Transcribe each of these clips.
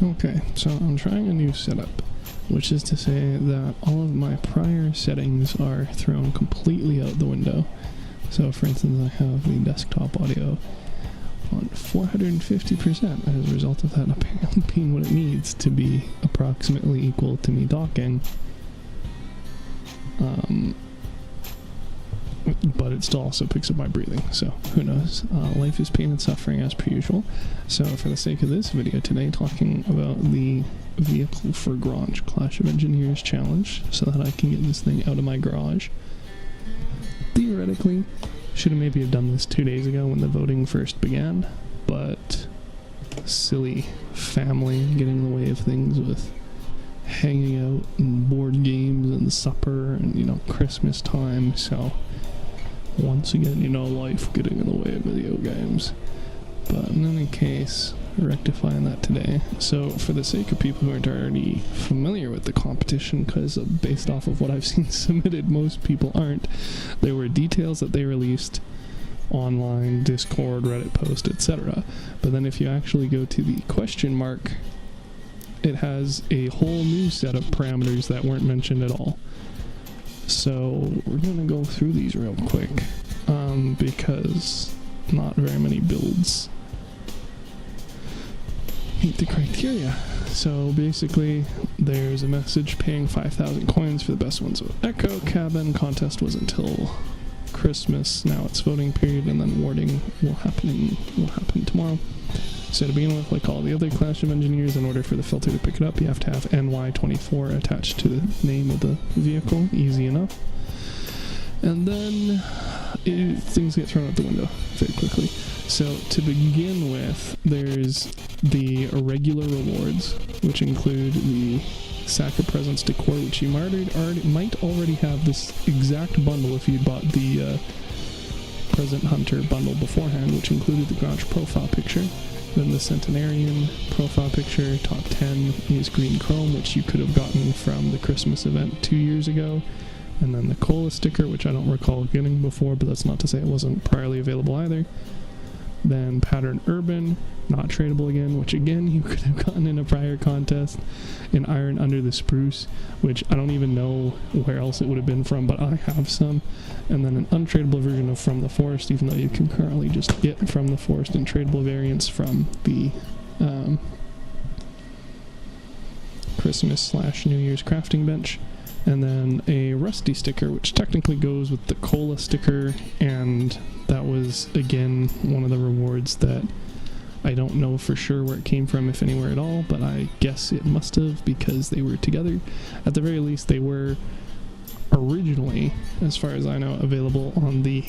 Okay, so I'm trying a new setup, which is to say that all of my prior settings are thrown completely out the window. So for instance, I have the desktop audio on 450% as a result of that apparently being what it needs to be approximately equal to me talking. But it still also picks up my breathing, so who knows. Life is pain and suffering as per usual. So for the sake of this video today, talking about the vehicle for Gronch Clash of Engineers challenge, so that I can get this thing out of my garage. Theoretically, should have maybe have done this 2 days ago when the voting first began, but silly family getting in the way of things with hanging out and board games and supper and, you know, Christmas time, so once again, you know, life getting in the way of video games. But in any case, rectifying that today. So for the sake of people who aren't already familiar with the competition, because based off of what I've seen submitted, most people aren't, there were details that they released online, Discord, Reddit post, etc. But then if you actually go to the question mark, it has a whole new set of parameters that weren't mentioned at all. So we're going to go through these real quick, because not very many builds meet the criteria. So basically, there's a message paying 5,000 coins for the best ones with Echo Cabin. Contest was until Christmas. Now it's voting period, and then awarding will happen tomorrow. So to begin with, like all the other Clash of Engineers, in order for the filter to pick it up, you have to have NY24 attached to the name of the vehicle. Easy enough. And then things get thrown out the window very quickly. So to begin with, there's the regular rewards, which include the Sack of Presents Decor, which you might already have this exact bundle if you bought the Present Hunter bundle beforehand, which included the Gronch profile picture. Then the Centenarian profile picture, top 10, is green chrome, which you could have gotten from the Christmas event 2 years ago. And then the Cola sticker, which I don't recall getting before, but that's not to say it wasn't priorly available either. Then Pattern Urban, not tradable again, which again you could have gotten in a prior contest. An Iron Under the Spruce, which I don't even know where else it would have been from, but I have some. And then an untradeable version of From the Forest, even though you can currently just get From the Forest and tradable variants from the Christmas/New Year's crafting bench. And then a Rusty sticker, which technically goes with the Cola sticker, and that was, again, one of the rewards that I don't know for sure where it came from, if anywhere at all, but I guess it must have, because they were together. At the very least, they were originally, as far as I know, available on the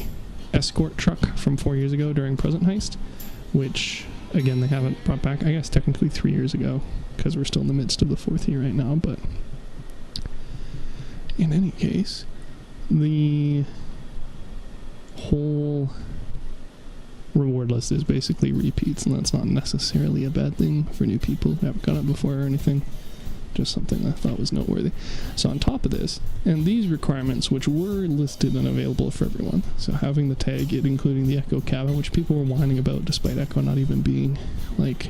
escort truck from 4 years ago during Present Heist, which, again, they haven't brought back, I guess technically 3 years ago, because we're still in the midst of the 4th year right now, but in any case, the whole reward list is basically repeats, and that's not necessarily a bad thing for new people who haven't done it before or anything. Just something I thought was noteworthy. So on top of this, and these requirements, which were listed and available for everyone, so having the tag, it including the Echo Cabin, which people were whining about despite Echo not even being, like,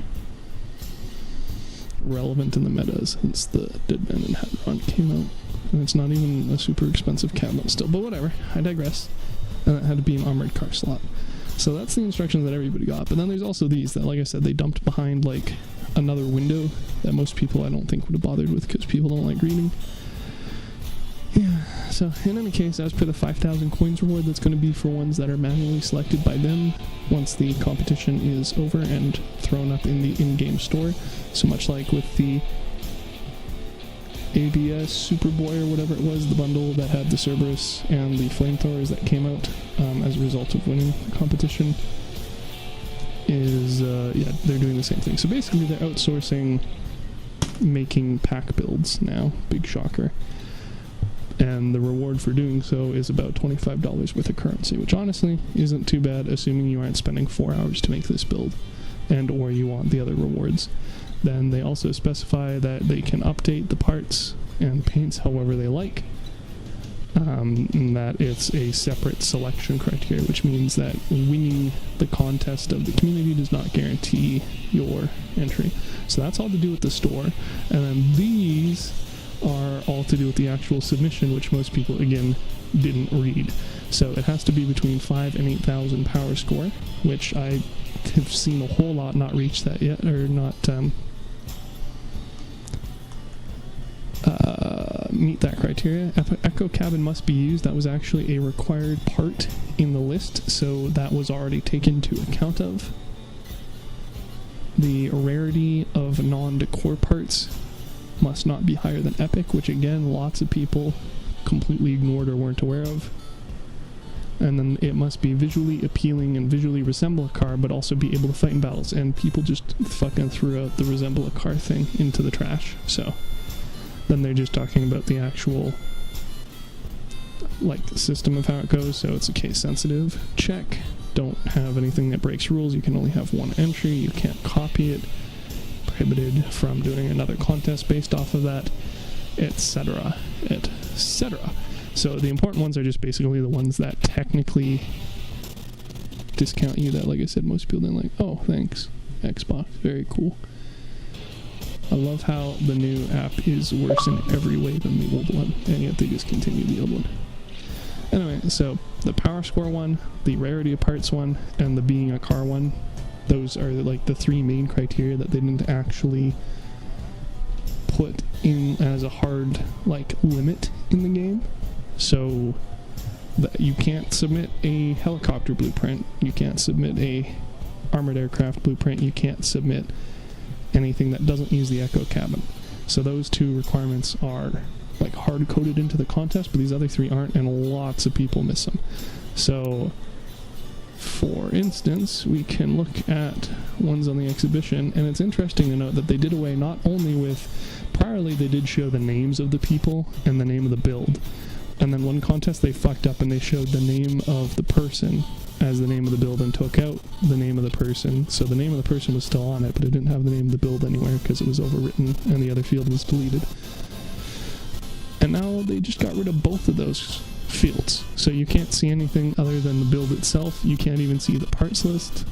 relevant in the meta since the Dead Man and Hat Run came out. And it's not even a super expensive cabinet still, but whatever, I digress. And it had to be an armored car slot. So that's the instructions that everybody got. But then there's also these that, like I said, they dumped behind, like, another window that most people I don't think would have bothered with, because people don't like reading. Yeah, so in any case, as per the 5,000 coins reward, that's going to be for ones that are manually selected by them once the competition is over and thrown up in the in-game store. So much like with the ABS Superboy or whatever it was, the bundle that had the Cerberus and the flamethrowers that came out as a result of winning the competition, is, yeah, they're doing the same thing. So basically they're outsourcing making pack builds now, big shocker. And the reward for doing so is about $25 worth of currency, which honestly isn't too bad, assuming you aren't spending 4 hours to make this build, and or you want the other rewards. Then they also specify that they can update the parts and paints however they like. and that it's a separate selection criteria, which means that winning the contest of the community does not guarantee your entry. So that's all to do with the store. And then these are all to do with the actual submission, which most people, again, didn't read. So it has to be between 5 and 8,000 power score, which I have seen a whole lot not reach that yet, or not meet that criteria. Echo cabin must be used. That was actually a required part in the list, so that was already taken into account of. The rarity of non-decor parts must not be higher than epic, which again, lots of people completely ignored or weren't aware of. And then it must be visually appealing and visually resemble a car, but also be able to fight in battles. And people just fucking threw out the resemble a car thing into the trash. So then they're just talking about the actual like system of how it goes. So it's a case sensitive. Check. Don't have anything that breaks rules. You can only have one entry. You can't copy it. Prohibited from doing another contest based off of that, etc., etc. So the important ones are just basically the ones that technically discount you, that, like I said, most people didn't like. Oh, thanks, Xbox. Very cool. I love how the new app is worse in every way than the old one, and yet they just continue the old one. Anyway, so the power score one, the rarity of parts one, and the being a car one, those are like the three main criteria that they didn't actually put in as a hard like limit in the game. So that you can't submit a helicopter blueprint, you can't submit a armored aircraft blueprint, you can't submit anything that doesn't use the echo cabin. So those two requirements are like hard coded into the contest, but these other three aren't, and lots of people miss them. So for instance, we can look at ones on the exhibition, and it's interesting to note that they did away not only with, priorly they did show the names of the people and the name of the build, and then one contest they fucked up and they showed the name of the person as the name of the build and took out the name of the person. So the name of the person was still on it, but it didn't have the name of the build anywhere because it was overwritten and the other field was deleted. And now they just got rid of both of those fields. So you can't see anything other than the build itself. You can't even see the parts list,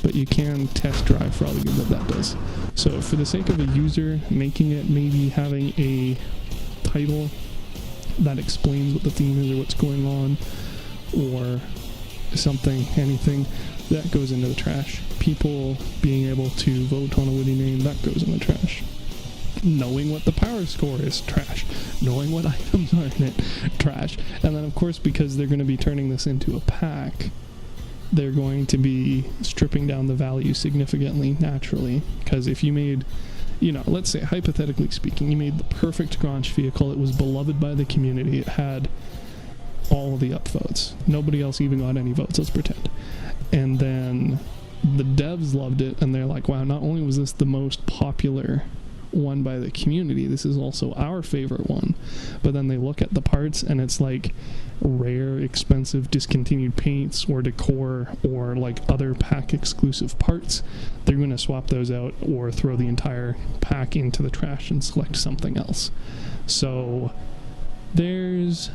but you can test drive for all the good that does. So for the sake of a user, making it, maybe having a title that explains what the theme is or what's going on, or something, anything, that goes into the trash. People being able to vote on a witty name, that goes in the trash. Knowing what the power score is, trash. Knowing what items are in it, trash. And then of course, because they're going to be turning this into a pack, they're going to be stripping down the value significantly, naturally. Because if you made, you know, let's say, hypothetically speaking, you made the perfect Gronch vehicle, it was beloved by the community, it had all the upvotes. Nobody else even got any votes, let's pretend. And then the devs loved it, and they're like, wow, not only was this the most popular one by the community, this is also our favorite one. But then they look at the parts and it's like rare, expensive, discontinued paints or decor or like other pack exclusive parts. They're going to swap those out or throw the entire pack into the trash and select something else. So there's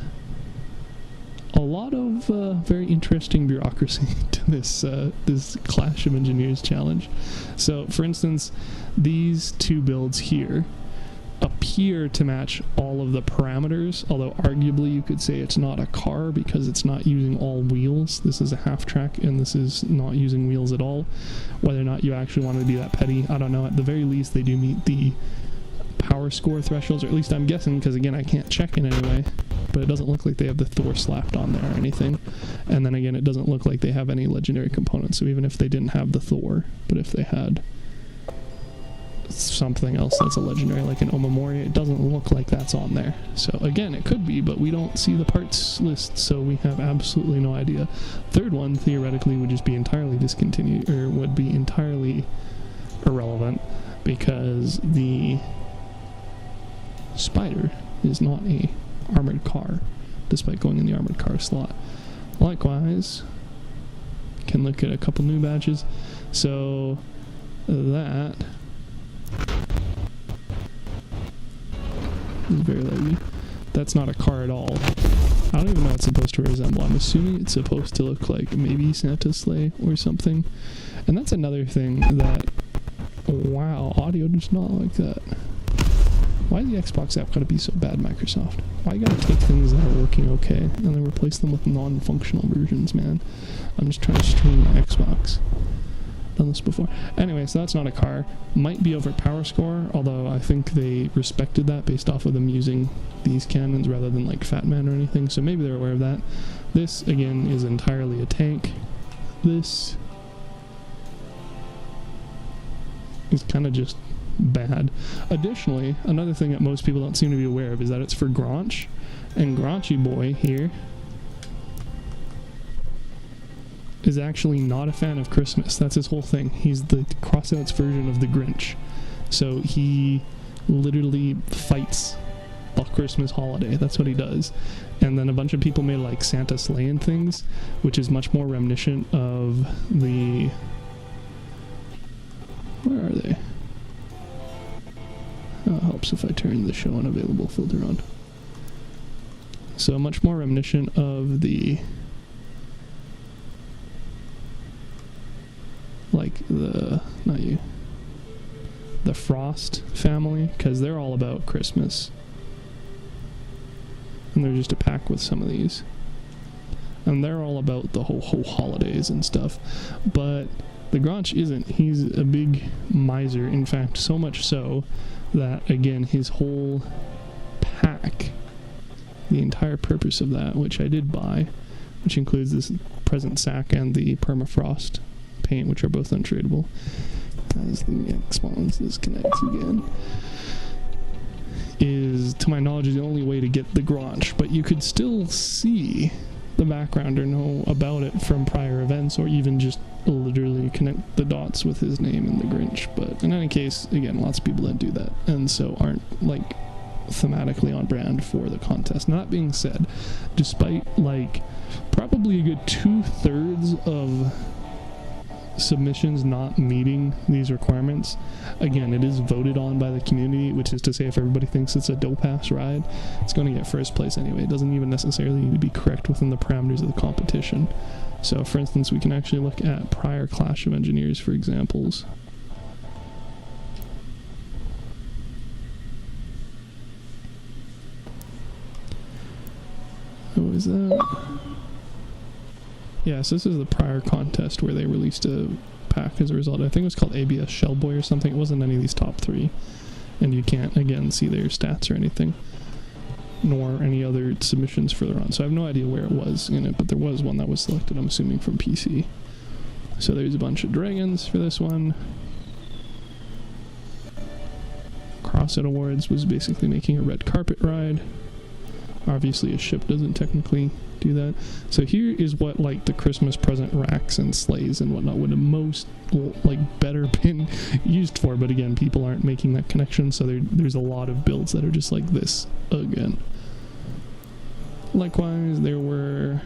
a lot of very interesting bureaucracy to this Clash of Engineers challenge. So, for instance, these two builds here appear to match all of the parameters, although arguably you could say it's not a car because it's not using all wheels. This is a half track and this is not using wheels at all. Whether or not you actually want to be that petty, I don't know. At the very least, they do meet the power score thresholds, or at least I'm guessing, because again, I can't check in any way, but it doesn't look like they have the Thor slapped on there or anything. And then again, it doesn't look like they have any legendary components. So even if they didn't have the Thor, but if they had something else that's a legendary, like an Omamoria, it doesn't look like that's on there. So again, it could be, but we don't see the parts list, so we have absolutely no idea. Third one theoretically would just be entirely discontinued, or would be entirely irrelevant, because the Spider is not a armored car, despite going in the armored car slot. Likewise, can look at a couple new badges. So that is very laggy. That's not a car at all. I don't even know what it's supposed to resemble. I'm assuming it's supposed to look like maybe Santa's sleigh or something. And that's another thing that, wow, audio does not like that. Why is the Xbox app gotta be so bad, Microsoft? Why you gotta take things that are working okay and then replace them with non-functional versions, man? I'm just trying to stream my Xbox. Done this before. Anyway, so that's not a car. Might be over power score, although I think they respected that based off of them using these cannons rather than like Fat Man or anything, so maybe they're aware of that. This, again, is entirely a tank. This is kind of just bad. Additionally, another thing that most people don't seem to be aware of is that it's for Gronch, and Gronchy boy here is actually not a fan of Christmas. That's his whole thing. He's the Crossout's version of the Grinch. So he literally fights the Christmas holiday. That's what he does. And then a bunch of people made like Santa sleigh and things, which is much more reminiscent of the... Where are they? Oh, it helps if I turn the show unavailable filter on. So much more reminiscent of the... like the... not you. The Frost family, because they're all about Christmas. And they're just a pack with some of these. And they're all about the whole holidays and stuff. But the Gronch isn't. He's a big miser. In fact, so much so that, again, his whole pack, the entire purpose of that, which I did buy, which includes this present sack and the permafrost paint, which are both untradeable. As the Xbox disconnects again, is, to my knowledge, the only way to get the Gronch, but you could still see the background or know about it from prior events, or even just literally connect the dots with his name and the Grinch. But in any case, again, lots of people that do that, and so aren't, like, thematically on brand for the contest. Now, that being said, despite, like, probably a good 2/3 of submissions not meeting these requirements, again, it is voted on by the community, which is to say if everybody thinks it's a dope-ass ride, it's going to get first place anyway. It doesn't even necessarily need to be correct within the parameters of the competition. So, for instance, we can actually look at prior Clash of Engineers for examples. What was that? Yeah, so this is the prior contest where they released a pack as a result. I think it was called ABS Shellboy or something. It wasn't any of these top three. And you can't, again, see their stats or anything, nor any other submissions further on. So I have no idea where it was in it, but there was one that was selected, I'm assuming, from PC. So there's a bunch of dragons for this one. Crossout Awards was basically making a red carpet ride. Obviously a ship doesn't technically do that. So here is what, like, the Christmas present racks and sleighs and whatnot would have most, like, better been used for, but again, people aren't making that connection, so there's a lot of builds that are just like this again. Likewise, there were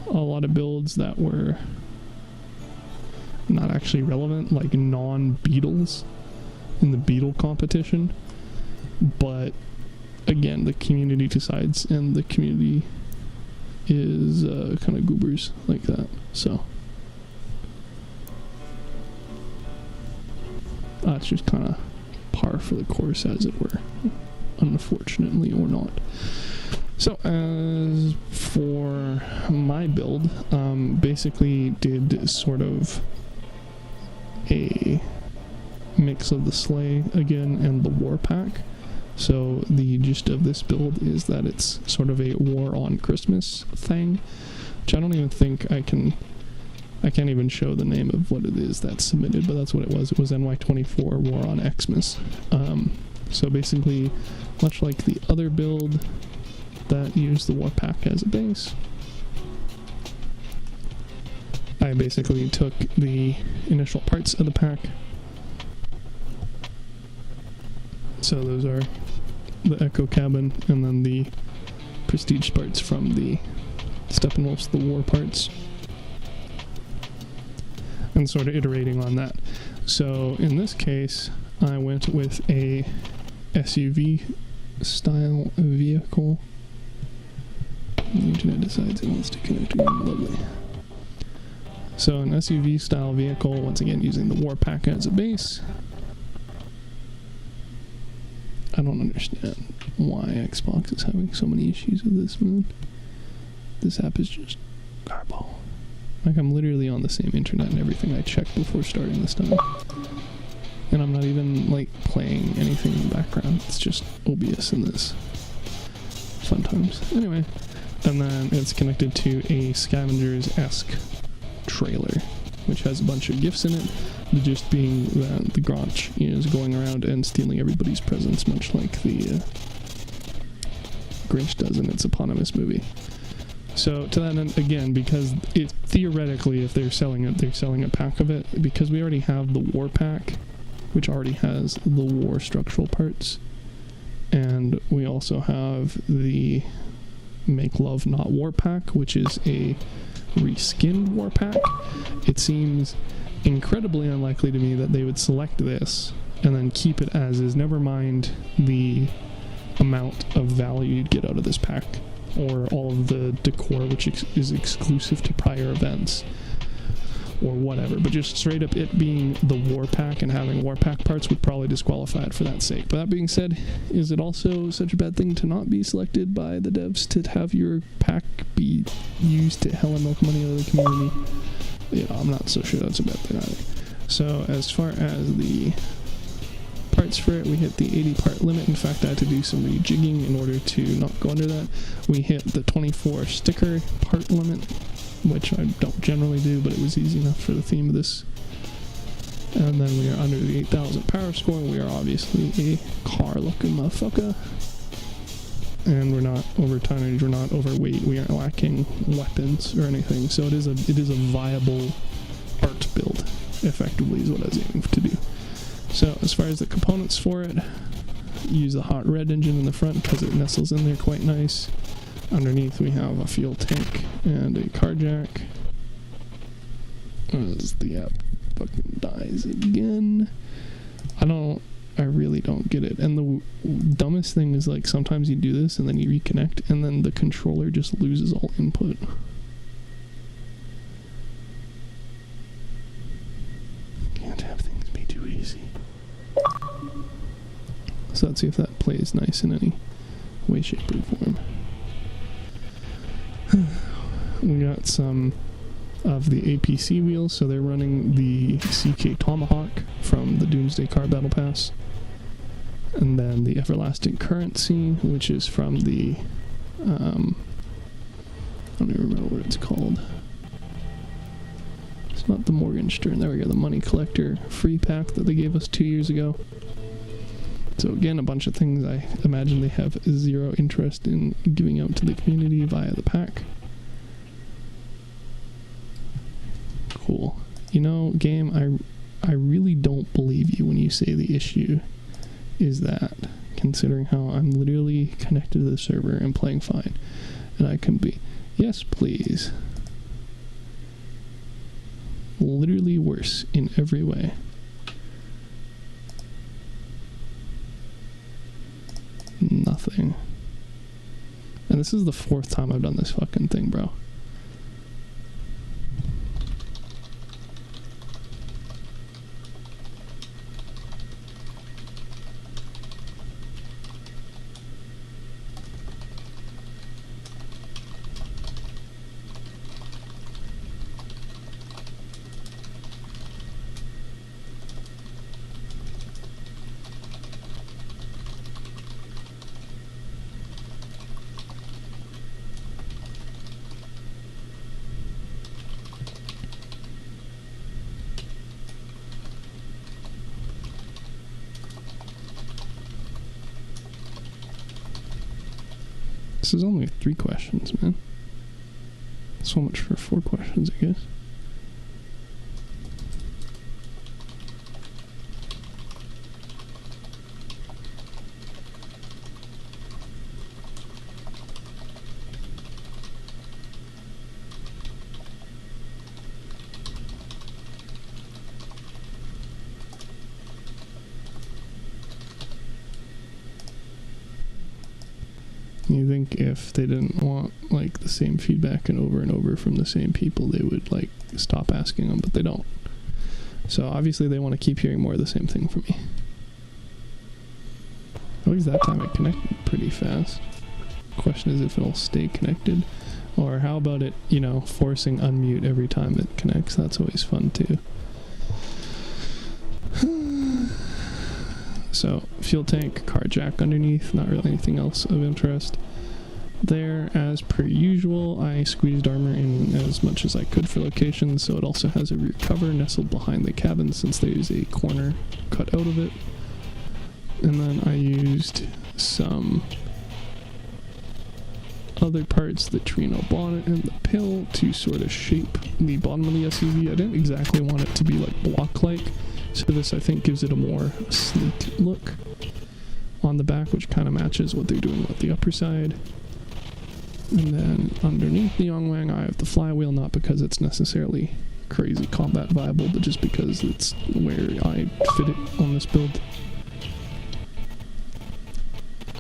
a lot of builds that were not actually relevant, like non-Beatles in the Beatle competition, but again, the community decides, and the community is kind of goobers like that. So that's just kind of par for the course, as it were, unfortunately, or not. So as for my build, basically did sort of a mix of the sleigh again and the war pack. So the gist of this build is that it's sort of a war on Christmas thing, which I don't even think I can't even show the name of what it is that's submitted, but that's what it was. It was NY24 War on Xmas. So basically, much like the other build that used the war pack as a base, I basically took the initial parts of the pack. So those are the Echo Cabin, and then the Prestige parts from the Steppenwolf's The War parts, and sort of iterating on that. So in this case, I went with a SUV style vehicle The internet decides it wants to connect again. Lovely. So an SUV style vehicle, once again using the Warpack as a base. I don't understand why Xbox is having so many issues with this, man. This app is just garbo. Like, I'm literally on the same internet and everything I checked before starting this time. And I'm not even, like, playing anything in the background. It's just OBS in this. Fun times. Anyway. And then it's connected to a Scavengers-esque trailer, which has a bunch of gifts in it. The gist being that the Gronch is going around and stealing everybody's presents, much like the Grinch does in its eponymous movie. So to that end, again, because it theoretically, if they're selling a pack of it, because we already have the War Pack, which already has the War structural parts, and we also have the Make Love Not War Pack, which is a reskinned War Pack. It seems incredibly unlikely to me that they would select this and then keep it as is, never mind the amount of value you'd get out of this pack, or all of the decor which is exclusive to prior events, or whatever. But just straight up it being the War Pack and having War Pack parts would probably disqualify it for that sake. But that being said, is it also such a bad thing to not be selected by the devs to have your pack be used to hella milk money out of the community? You know, I'm not so sure that's a bad thing either. So as far as the parts for it, we hit the 80 part limit. In fact, I had to do some rejigging in order to not go under that. We hit the 24 sticker part limit, which I don't generally do, but it was easy enough for the theme of this. And then we are under the 8,000 power score. We are obviously a car looking motherfucker. And we're not over tonnage, we're not overweight, we aren't lacking weapons or anything. So it is a viable art build, effectively, is what I was aiming to do. So as far as the components for it, use the hot red engine in the front because it nestles in there quite nice. Underneath we have a fuel tank and a car jack. As the app fucking dies again. I really don't get it. And the dumbest thing is, like, sometimes you do this and then you reconnect and then the controller just loses all input. Can't have things be too easy. So let's see if that plays nice in any way, shape, or form. We got some of the APC wheels, so they're running the CK Tomahawk from the Doomsday Car Battle Pass. And then the Everlasting Currency, which is from the, I don't even remember what it's called. It's not the Morgenstern, there we go, the Money Collector free pack that they gave us 2 years ago. So again, a bunch of things I imagine they have zero interest in giving out to the community via the pack. Cool. You know, game, I really don't believe you when you say the issue is that, considering how I'm literally connected to the server and playing fine, and I can be, yes please, literally worse in every way. Nothing. And this is the 4th time I've done this fucking thing, bro. This is only 3 questions, man. So much for 4 questions, I guess. You think if they didn't want, like, the same feedback and over from the same people, they would, like, stop asking them, but they don't. So obviously they want to keep hearing more of the same thing from me. At least that time it connected pretty fast. Question is if it'll stay connected, or how about it, you know, forcing unmute every time it connects. That's always fun too. So, fuel tank, car jack underneath, not really anything else of interest. There, as per usual, I squeezed armor in as much as I could for location, so it also has a rear cover nestled behind the cabin since there's a corner cut out of it. And then I used some other parts, the Trino bonnet and the pill, to sort of shape the bottom of the SUV. I didn't exactly want it to be like block-like, so this I think gives it a more sleek look on the back, which kind of matches what they're doing with the upper side. And then underneath the Yongwang, I have the flywheel, not because it's necessarily crazy combat viable, but just because it's where I fit it on this build.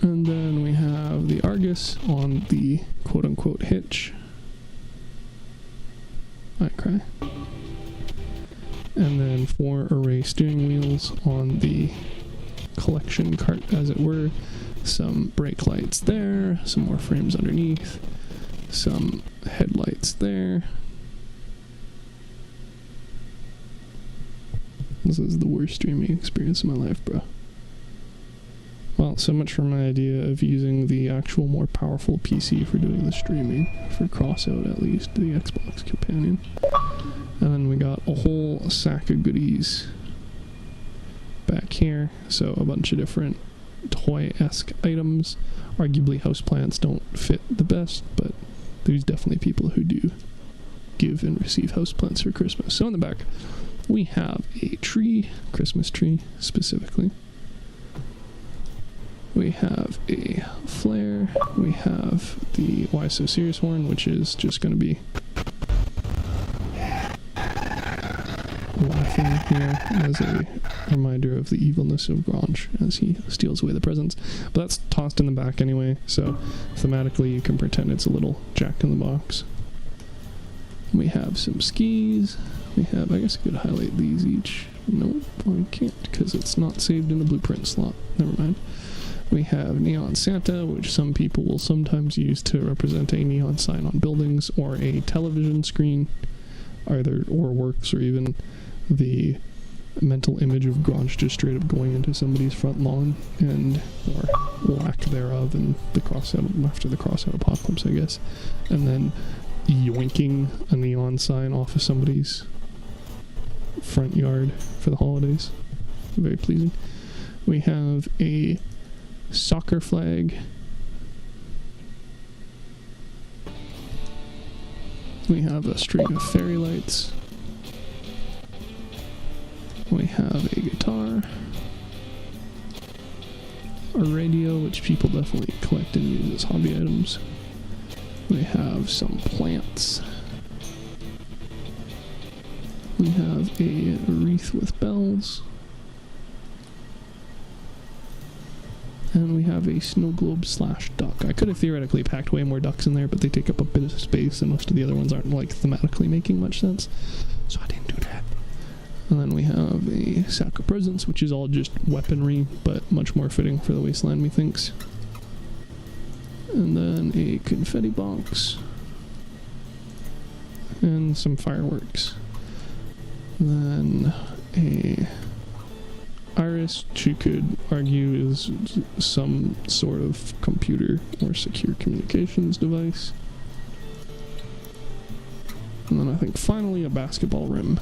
And then we have the Argus on the quote-unquote hitch. I cry. And then 4 array steering wheels on the collection cart, as it were. Some brake lights there, some more frames underneath, some headlights there. This is the worst streaming experience of my life, bro. Well, so much for my idea of using the actual more powerful PC for doing the streaming, for Crossout at least, the Xbox Companion. And then we got a whole sack of goodies back here, so a bunch of different toy-esque items. Arguably houseplants don't fit the best, but there's definitely people who do give and receive houseplants for Christmas. So in the back, we have a tree, Christmas tree specifically. We have a flare, we have the Why So Serious horn, which is just going to be laughing here as a reminder of the evilness of Gronch as he steals away the presents. But that's tossed in the back anyway, so thematically you can pretend it's a little jack-in-the-box. We have some skis. We have, I guess I could highlight these each. Nope, I can't because it's not saved in a blueprint slot. Never mind. We have Neon Santa, which some people will sometimes use to represent a neon sign on buildings or a television screen, either or works, or even the mental image of Gronch just straight up going into somebody's front lawn, and or lack thereof in the Crossout, after the Crossout apocalypse, I guess, and then yoinking a neon sign off of somebody's front yard for the holidays. Very pleasing. We have a soccer flag. We have a string of fairy lights. We have a guitar. A radio, which people definitely collect and use as hobby items. We have some plants. We have a wreath with bells. And we have a snow globe / duck. I could have theoretically packed way more ducks in there, but they take up a bit of space, and most of the other ones aren't, like, thematically making much sense. So I didn't do that. And then we have a sack of presents, which is all just weaponry, but much more fitting for the wasteland, methinks. And then a confetti box. And some fireworks. Then a Iris, which you could argue is some sort of computer or secure communications device. And then I think finally a basketball rim.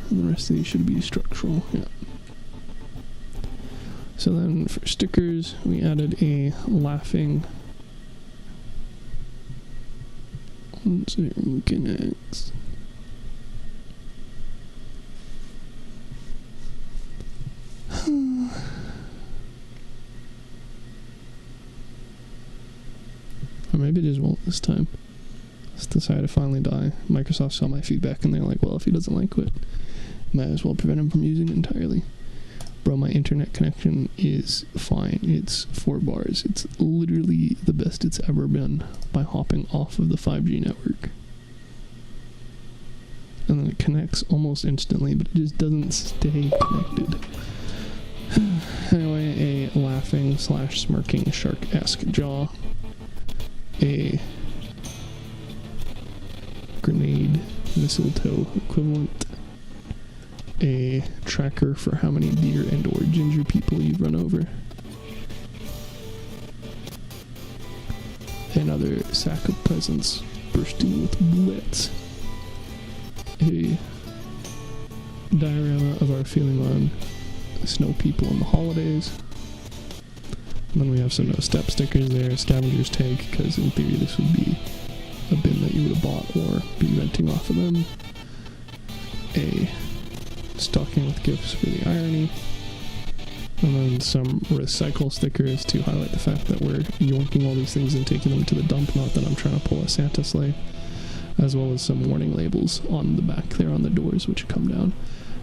And the rest of these should be structural, yeah. So then for stickers, we added a laughing connects. Or maybe it just won't this time. Let's decide to finally die. Microsoft saw my feedback and they're like, well, if he doesn't like it, might as well prevent him from using it entirely. Bro, my internet connection is fine. It's 4 bars. It's literally the best it's ever been by hopping off of the 5G network. And then it connects almost instantly, but it just doesn't stay connected. Anyway, a laughing / smirking shark-esque jaw. A grenade mistletoe equivalent. A tracker for how many deer and or ginger people you've run over. Another sack of presents bursting with blitz. A diorama of our feeling on snow people in the holidays. And then we have some no step stickers there, scavenger's tag, because in theory this would be a bin that you would have bought or be renting off of them. A stocking with gifts for the irony. And then some recycle stickers to highlight the fact that we're yoinking all these things and taking them to the dump, not that I'm trying to pull a Santa sleigh. As well as some warning labels on the back there on the doors, which come down.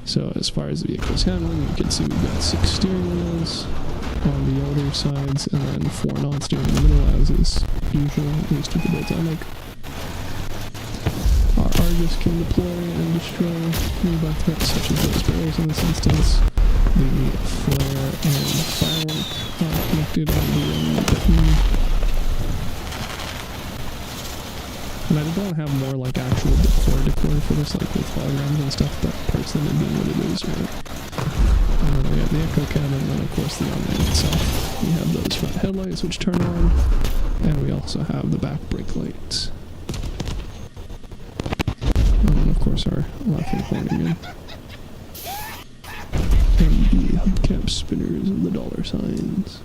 So as far as the vehicle's handling, you can see we've got 6 steering wheels on the other sides, and then 4 non-steering in the middle, as is usual, at least with the builds I make. Our Argus can deploy and destroy nearby threats such as those barrels in this instance. The flare and firework are connected on the button. And I did want to have more like actual decor for this, like with holograms and stuff, but personally being what it is, right? And then we have the echo cabin, and then of course the unmanned itself. We have those front headlights which turn on, and we also have the back brake lights. And then of course our laughing horn again. And the hubcap spinners and the dollar signs.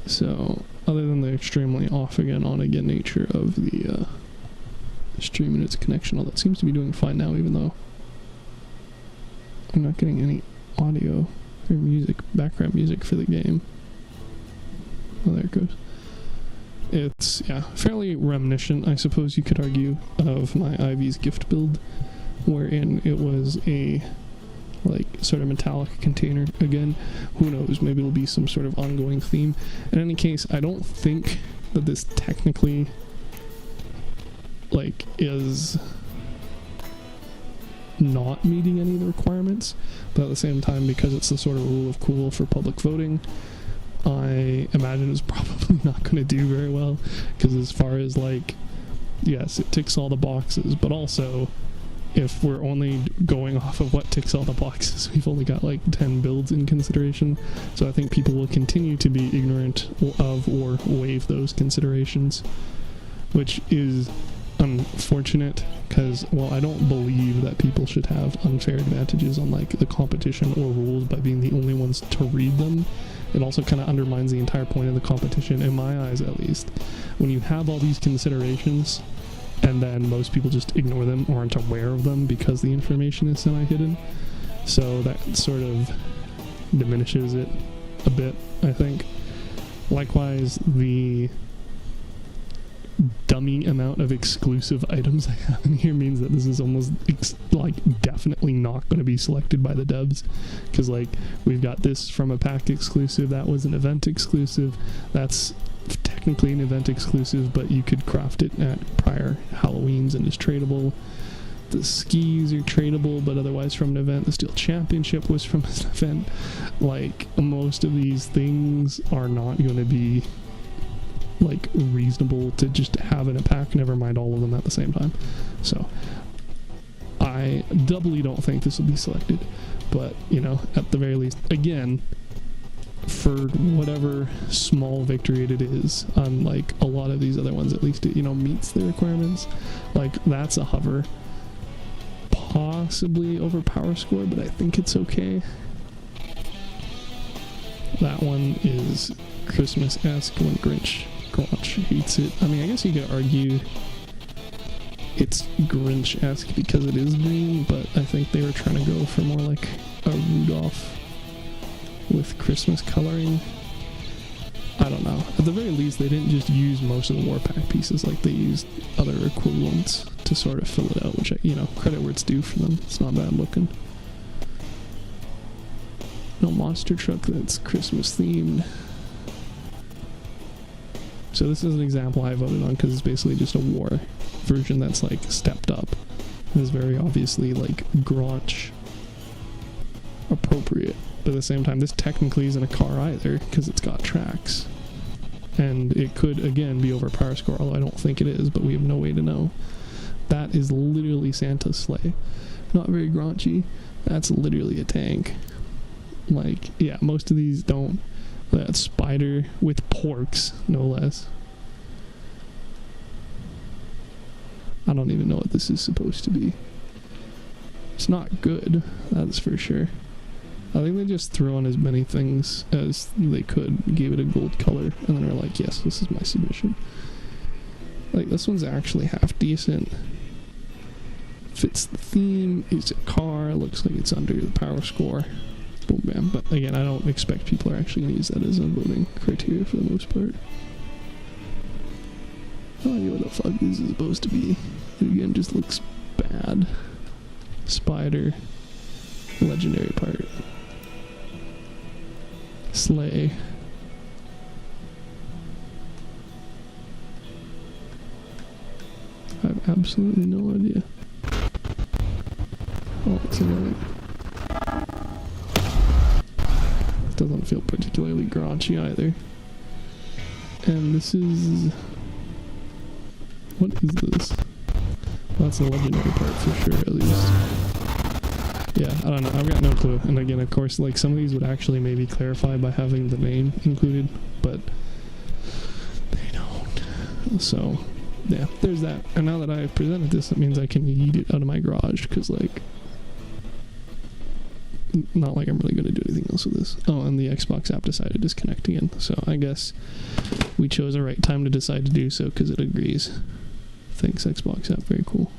So, other than the extremely off again, on again nature of the stream and its connection, all that seems to be doing fine now, even though I'm not getting any audio or music, background music for the game. Oh, there it goes. It's, yeah, fairly reminiscent, I suppose you could argue, of my Ivy's gift build, wherein it was a like sort of metallic container. Again, who knows, maybe it'll be some sort of ongoing theme. In any case, I don't think that this technically like is not meeting any of the requirements, but at the same time, because it's the sort of rule of cool for public voting, I imagine it's probably not going to do very well, because as far as like, yes, it ticks all the boxes, but also if we're only going off of what ticks all the boxes, we've only got like 10 builds in consideration. So I think people will continue to be ignorant of or waive those considerations, which is unfortunate, because, well, I don't believe that people should have unfair advantages on like the competition or rules by being the only ones to read them. It also kind of undermines the entire point of the competition, in my eyes at least. When you have all these considerations, and then most people just ignore them or aren't aware of them because the information is semi-hidden. So that sort of diminishes it a bit, I think. Likewise, the dummy amount of exclusive items I have in here means that this is almost like definitely not going to be selected by the devs, because like we've got this from a pack exclusive, that was an event exclusive, that's technically an event exclusive, but you could craft it at prior Halloweens and is tradable. The skis are tradable, but otherwise from an event. The Steel Championship was from an event. Like, most of these things are not going to be like reasonable to just have in a pack, never mind all of them at the same time. So I doubly don't think this will be selected, but you know, at the very least, again, for whatever small victory it is, unlike a lot of these other ones, at least it, you know, meets the requirements. Like, that's a hover, possibly over power score, but I think it's okay. That one is Christmas-esque when Gronch hates it. I mean, I guess you could argue it's Grinch-esque because it is green, but I think they were trying to go for more like a Rudolph with Christmas coloring. I don't know. At the very least, they didn't just use most of the Warpack pieces, like they used other equivalents to sort of fill it out, which, you know, credit where it's due for them. It's not bad looking. No monster truck that's Christmas themed. So this is an example I voted on because it's basically just a war version that's like stepped up. It is very obviously like Gronch appropriate, but at the same time this technically isn't a car either because it's got tracks, and it could again be over power score, although I don't think it is, but we have no way to know. That is literally Santa's sleigh. Not very Gronchy. That's literally a tank. Like, yeah, most of these don't. That spider with porks, no less. I don't even know what this is supposed to be. It's not good, that's for sure. I think they just threw on as many things as they could, gave it a gold color, and then were like, yes, this is my submission. Like, this one's actually half decent. Fits the theme, it's a car, looks like it's under the power score. Boom, bam. But again, I don't expect people are actually going to use that as a voting criteria for the most part. No idea what the fuck this is supposed to be. It again just looks bad. Spider. Legendary part. Sleigh. I have absolutely no idea. Oh, it's annoying. Doesn't feel particularly Gronchy either. And this is... what is this? Well, that's the legendary part for sure, at least. Yeah, I don't know. I've got no clue. And again, of course, like, some of these would actually maybe clarify by having the name included, but they don't. So, yeah, there's that. And now that I've presented this, that means I can yeet it out of my garage, because, like, not like I'm really going to do anything else with this. Oh, and the Xbox app decided to disconnect again. So I guess we chose the right time to decide to do so because it agrees. Thanks, Xbox app. Very cool.